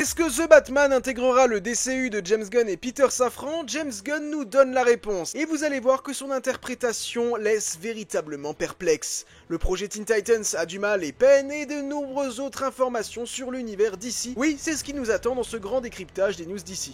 Est-ce que The Batman intégrera le DCU de James Gunn et Peter Safran? James Gunn nous donne la réponse. Et vous allez voir que son interprétation laisse véritablement perplexe. Le projet Teen Titans a du mal et peine, et de nombreuses autres informations sur l'univers DC. Oui, c'est ce qui nous attend dans ce grand décryptage des news DC.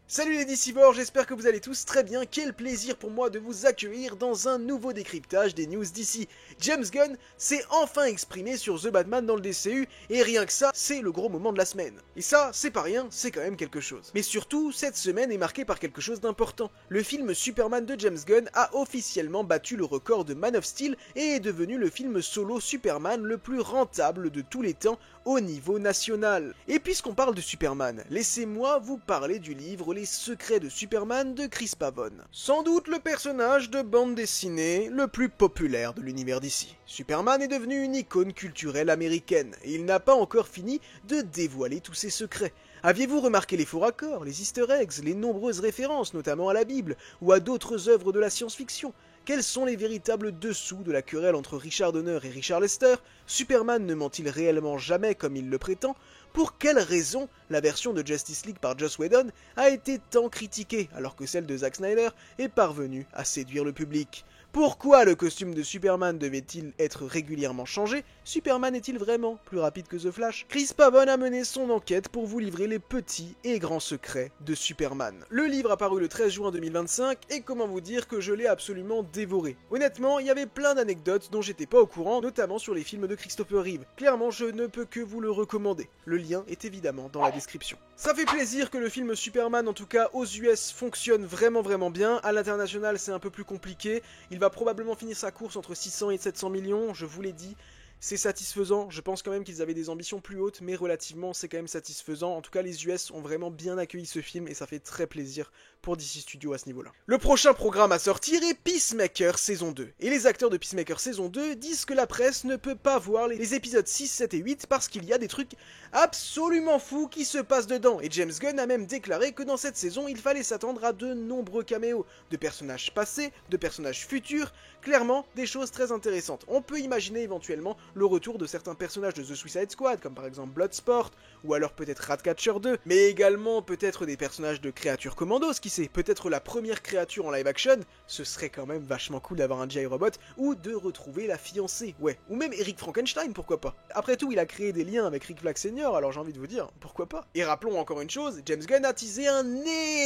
Salut les DCivores, j'espère que vous allez tous très bien. Quel plaisir pour moi de vous accueillir dans un nouveau décryptage des news DC. James Gunn s'est enfin exprimé sur The Batman dans le DCU, et rien que ça, c'est le gros moment de la semaine. Et ça, c'est pas rien, c'est quand même quelque chose. Mais surtout, cette semaine est marquée par quelque chose d'important. Le film Superman de James Gunn a officiellement battu le record de Man of Steel et est devenu le film solo Superman le plus rentable de tous les temps au niveau national. Et puisqu'on parle de Superman, laissez-moi vous parler du livre Les Secrets de Superman de Chris Pavone. Sans doute le personnage de bande dessinée le plus populaire de l'univers d'ici. Superman est devenu une icône culturelle américaine, et il n'a pas encore fini de dévoiler tous ses secrets. Aviez-vous remarqué les faux raccords, les easter eggs, les nombreuses références, notamment à la Bible, ou à d'autres œuvres de la science-fiction? Quels sont les véritables dessous de la querelle entre Richard Donner et Richard Lester? Superman ne ment-il réellement jamais comme il le prétend? Pour quelle raison la version de Justice League par Joss Whedon a été tant critiquée alors que celle de Zack Snyder est parvenue à séduire le public? Pourquoi le costume de Superman devait-il être régulièrement changé? Superman est-il vraiment plus rapide que The Flash? Chris Pavone a mené son enquête pour vous livrer les petits et grands secrets de Superman. Le livre a paru le 13 juin 2025 et comment vous dire que je l'ai absolument dévoré. Honnêtement, il y avait plein d'anecdotes dont j'étais pas au courant, notamment sur les films de Christopher Reeve. Clairement, je ne peux que vous le recommander. Le lien est évidemment dans la description. Ça fait plaisir que le film Superman, en tout cas aux US, fonctionne vraiment bien. À l'international, c'est un peu plus compliqué. Il va probablement finir sa course entre 600 et 700 millions, je vous l'ai dit. C'est satisfaisant, je pense quand même qu'ils avaient des ambitions plus hautes, mais relativement c'est quand même satisfaisant. En tout cas les US ont vraiment bien accueilli ce film et ça fait très plaisir pour DC Studios à ce niveau-là. Le prochain programme à sortir est Peacemaker saison 2. Et les acteurs de Peacemaker saison 2 disent que la presse ne peut pas voir les épisodes 6, 7 et 8 parce qu'il y a des trucs absolument fous qui se passent dedans. Et James Gunn a même déclaré que dans cette saison il fallait s'attendre à de nombreux caméos, de personnages passés, de personnages futurs, clairement des choses très intéressantes. On peut imaginer éventuellement le retour de certains personnages de The Suicide Squad, comme par exemple Bloodsport, ou alors peut-être Ratcatcher 2, mais également peut-être des personnages de créatures commandos, qui sait, peut-être la première créature en live action, ce serait quand même vachement cool d'avoir un G.I. Robot, ou de retrouver la fiancée, ouais, ou même Eric Frankenstein, pourquoi pas. Après tout, il a créé des liens avec Rick Flag Senior, alors j'ai envie de vous dire, pourquoi pas. Et rappelons encore une chose, James Gunn a teasé un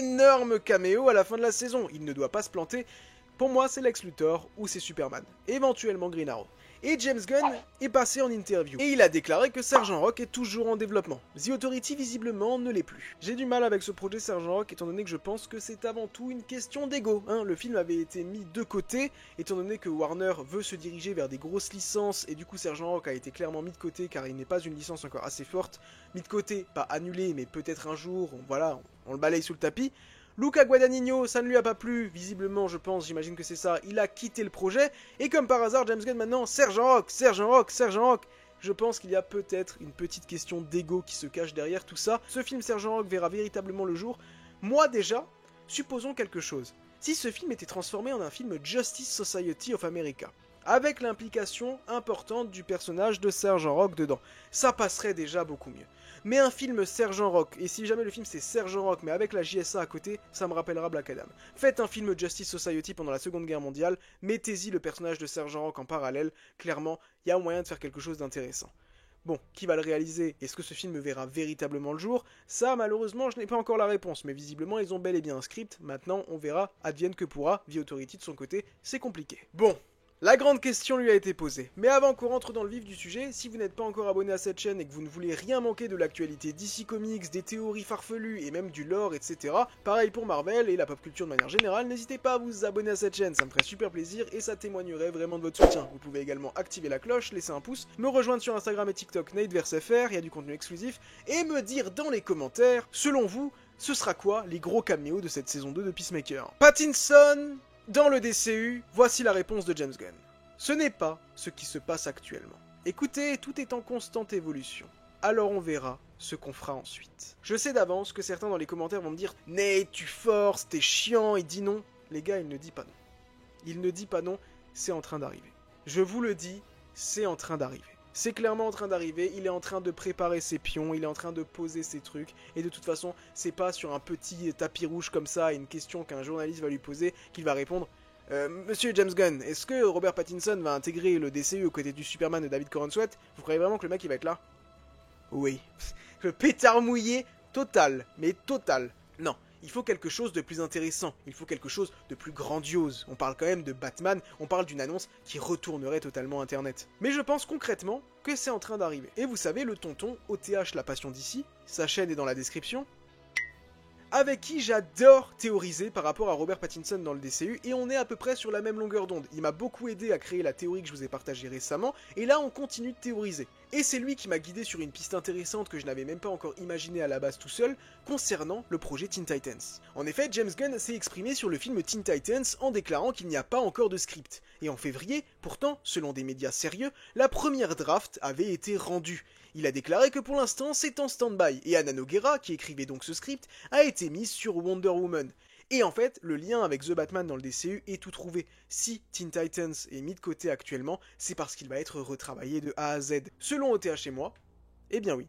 énorme caméo à la fin de la saison, il ne doit pas se planter. Pour moi, c'est Lex Luthor ou c'est Superman, éventuellement Green Arrow. Et James Gunn est passé en interview, et il a déclaré que Sergent Rock est toujours en développement. The Authority visiblement ne l'est plus. J'ai du mal avec ce projet Sergent Rock, étant donné que je pense que c'est avant tout une question d'ego. Le film avait été mis de côté, étant donné que Warner veut se diriger vers des grosses licences, et du coup Sergent Rock a été clairement mis de côté, car il n'est pas une licence encore assez forte. Mis de côté, pas annulé, mais peut-être un jour, voilà, on le balaye sous le tapis. Luca Guadagnino, ça ne lui a pas plu, visiblement je pense, j'imagine que c'est ça, il a quitté le projet, et comme par hasard, James Gunn maintenant, Sergent Rock, Sergent Rock, Sergent Rock. Je pense qu'il y a peut-être une petite question d'ego qui se cache derrière tout ça. Ce film Sergent Rock verra véritablement le jour. Moi déjà, supposons quelque chose. Si ce film était transformé en un film Justice Society of America, avec l'implication importante du personnage de Sergent Rock dedans, ça passerait déjà beaucoup mieux. Mais un film Sergent Rock, et si jamais le film c'est Sergent Rock mais avec la JSA à côté, ça me rappellera Black Adam. Faites un film Justice Society pendant la Seconde Guerre mondiale, mettez-y le personnage de Sergent Rock en parallèle, clairement, il y a moyen de faire quelque chose d'intéressant. Bon, qui va le réaliser? Est-ce que ce film verra véritablement le jour? Ça, malheureusement, je n'ai pas encore la réponse, mais visiblement, ils ont bel et bien un script, maintenant, on verra, advienne que pourra, The Authority de son côté, c'est compliqué. Bon. La grande question lui a été posée, mais avant qu'on rentre dans le vif du sujet, si vous n'êtes pas encore abonné à cette chaîne et que vous ne voulez rien manquer de l'actualité DC Comics, des théories farfelues et même du lore, etc., pareil pour Marvel et la pop culture de manière générale, n'hésitez pas à vous abonner à cette chaîne, ça me ferait super plaisir et ça témoignerait vraiment de votre soutien. Vous pouvez également activer la cloche, laisser un pouce, me rejoindre sur Instagram et TikTok NateVerseFR, il y a du contenu exclusif, et me dire dans les commentaires, selon vous, ce sera quoi les gros caméos de cette saison 2 de Peacemaker? Pattinson dans le DCU, voici la réponse de James Gunn. Ce n'est pas ce qui se passe actuellement. Écoutez, tout est en constante évolution. Alors on verra ce qu'on fera ensuite. Je sais d'avance que certains dans les commentaires vont me dire « Nate, tu forces, t'es chiant, il dit non ». Les gars, il ne dit pas non. Il ne dit pas non, c'est en train d'arriver. Je vous le dis, c'est en train d'arriver. C'est clairement en train d'arriver, il est en train de préparer ses pions, il est en train de poser ses trucs, et de toute façon, c'est pas sur un petit tapis rouge comme ça, une question qu'un journaliste va lui poser, qu'il va répondre « Monsieur James Gunn, est-ce que Robert Pattinson va intégrer le DCU aux côtés du Superman de David Corenswet? Vous croyez vraiment que le mec il va être là ?» Oui. Le pétard mouillé, total, mais total. Non. Il faut quelque chose de plus intéressant, il faut quelque chose de plus grandiose. On parle quand même de Batman, on parle d'une annonce qui retournerait totalement Internet. Mais je pense concrètement que c'est en train d'arriver. Et vous savez, le tonton, OTH La Passion d'ici, sa chaîne est dans la description, avec qui j'adore théoriser par rapport à Robert Pattinson dans le DCU, et on est à peu près sur la même longueur d'onde. Il m'a beaucoup aidé à créer la théorie que je vous ai partagée récemment, et là on continue de théoriser. Et c'est lui qui m'a guidé sur une piste intéressante que je n'avais même pas encore imaginée à la base tout seul, concernant le projet Teen Titans. En effet, James Gunn s'est exprimé sur le film Teen Titans en déclarant qu'il n'y a pas encore de script. Et en février, pourtant, selon des médias sérieux, la première draft avait été rendue. Il a déclaré que pour l'instant c'est en stand-by, et Anna Nogueira, qui écrivait donc ce script, a été mise sur Wonder Woman. Et en fait, le lien avec The Batman dans le DCU est tout trouvé. Si Teen Titans est mis de côté actuellement, c'est parce qu'il va être retravaillé de A à Z. Selon OTH et moi, eh bien oui,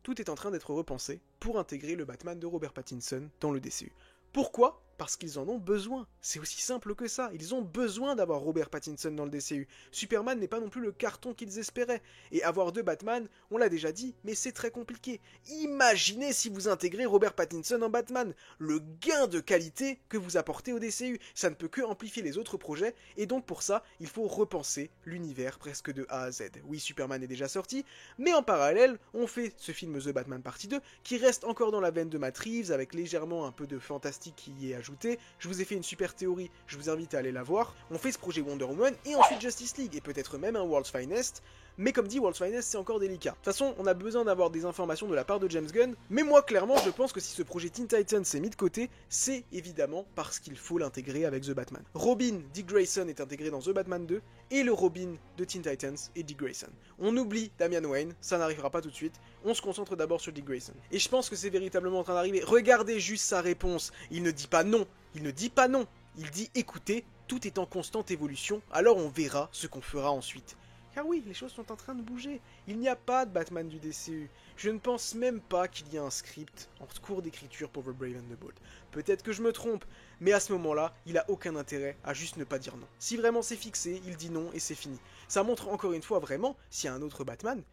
tout est en train d'être repensé pour intégrer le Batman de Robert Pattinson dans le DCU. Pourquoi ? Parce qu'ils en ont besoin. C'est aussi simple que ça. Ils ont besoin d'avoir Robert Pattinson dans le DCU. Superman n'est pas non plus le carton qu'ils espéraient. Et avoir deux Batman, on l'a déjà dit, mais c'est très compliqué. Imaginez si vous intégrez Robert Pattinson en Batman. Le gain de qualité que vous apportez au DCU. Ça ne peut que amplifier les autres projets. Et donc pour ça, il faut repenser l'univers presque de A à Z. Oui, Superman est déjà sorti, mais en parallèle, on fait ce film The Batman Partie 2, qui reste encore dans la veine de Matt Reeves, avec légèrement un peu de fantastique qui y est ajouté. Je vous ai fait une super théorie, je vous invite à aller la voir. On fait ce projet Wonder Woman et ensuite Justice League et peut-être même un World's Finest, mais comme dit, World's Finest c'est encore délicat. De toute façon, on a besoin d'avoir des informations de la part de James Gunn, mais moi clairement je pense que si ce projet Teen Titans s'est mis de côté, c'est évidemment parce qu'il faut l'intégrer avec The Batman. Robin, Dick Grayson est intégré dans The Batman 2 et le Robin de Teen Titans est Dick Grayson. On oublie Damian Wayne, ça n'arrivera pas tout de suite, on se concentre d'abord sur Dick Grayson. Et je pense que c'est véritablement en train d'arriver. Regardez juste sa réponse, il ne dit pas non. Il ne dit pas non, il dit écoutez, tout est en constante évolution, alors on verra ce qu'on fera ensuite. Car oui, les choses sont en train de bouger, il n'y a pas de Batman du DCU. Je ne pense même pas qu'il y ait un script en cours d'écriture pour The Brave and the Bold. Peut-être que je me trompe, mais à ce moment-là, il a aucun intérêt à juste ne pas dire non. Si vraiment c'est fixé, il dit non et c'est fini. Ça montre encore une fois vraiment, s'il y a un autre Batman,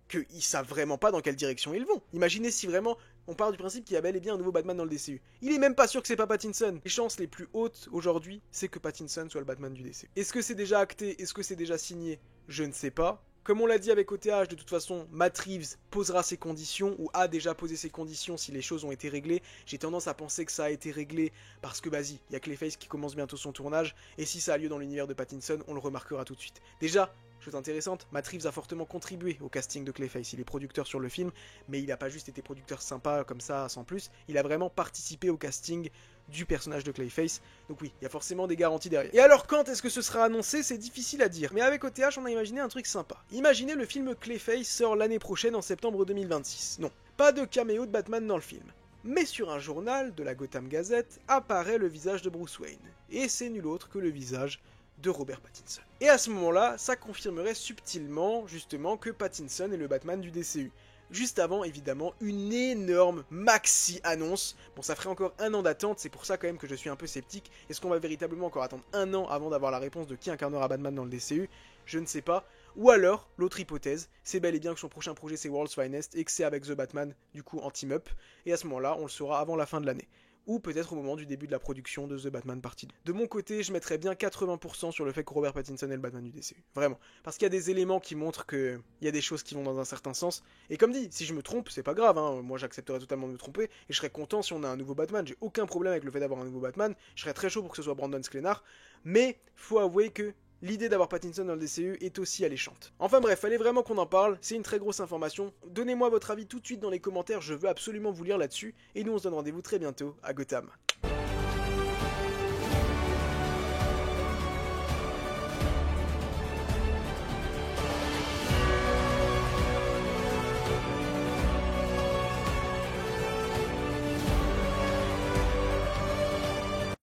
qu'ils savent vraiment pas dans quelle direction ils vont. Imaginez si vraiment on part du principe qu'il y a bel et bien un nouveau Batman dans le DCU. Il est même pas sûr que c'est pas Pattinson. Les chances les plus hautes aujourd'hui, c'est que Pattinson soit le Batman du DCU. Est-ce que c'est déjà acté? Est-ce que c'est déjà signé? Je ne sais pas. Comme on l'a dit avec OTH, de toute façon, Matt Reeves posera ses conditions, ou a déjà posé ses conditions si les choses ont été réglées. J'ai tendance à penser que ça a été réglé, parce que vas-y, il y a Clayface qui commence bientôt son tournage, et si ça a lieu dans l'univers de Pattinson, on le remarquera tout de suite. Déjà, chose intéressante, Matt Reeves a fortement contribué au casting de Clayface. Il est producteur sur le film, mais il n'a pas juste été producteur sympa comme ça, sans plus. Il a vraiment participé au casting du personnage de Clayface. Donc oui, il y a forcément des garanties derrière. Et alors quand est-ce que ce sera annoncé? C'est difficile à dire. Mais avec OTH, on a imaginé un truc sympa. Imaginez le film Clayface sort l'année prochaine en septembre 2026. Non, pas de caméo de Batman dans le film. Mais sur un journal de la Gotham Gazette apparaît le visage de Bruce Wayne. Et c'est nul autre que le visage de Robert Pattinson. Et à ce moment-là, ça confirmerait subtilement, justement, que Pattinson est le Batman du DCU. Juste avant, évidemment, une énorme maxi-annonce. Bon, ça ferait encore 1 an d'attente, c'est pour ça quand même que je suis un peu sceptique. Est-ce qu'on va véritablement encore attendre 1 an avant d'avoir la réponse de qui incarnera Batman dans le DCU? Je ne sais pas. Ou alors, l'autre hypothèse, c'est bel et bien que son prochain projet c'est World's Finest et que c'est avec The Batman, du coup en team-up. Et à ce moment-là, on le saura avant la fin de l'année. Ou peut-être au moment du début de la production de The Batman Partie 2. De mon côté, je mettrais bien 80% sur le fait que Robert Pattinson est le Batman du DCU. Vraiment. Parce qu'il y a des éléments qui montrent qu'il y a des choses qui vont dans un certain sens. Et comme dit, si je me trompe, c'est pas grave, hein. Moi j'accepterais totalement de me tromper, et je serais content si on a un nouveau Batman. J'ai aucun problème avec le fait d'avoir un nouveau Batman. Je serais très chaud pour que ce soit Brandon Sklenar. Mais faut avouer que l'idée d'avoir Pattinson dans le DCU est aussi alléchante. Enfin bref, fallait vraiment qu'on en parle, c'est une très grosse information. Donnez-moi votre avis tout de suite dans les commentaires, je veux absolument vous lire là-dessus. Et nous on se donne rendez-vous très bientôt à Gotham.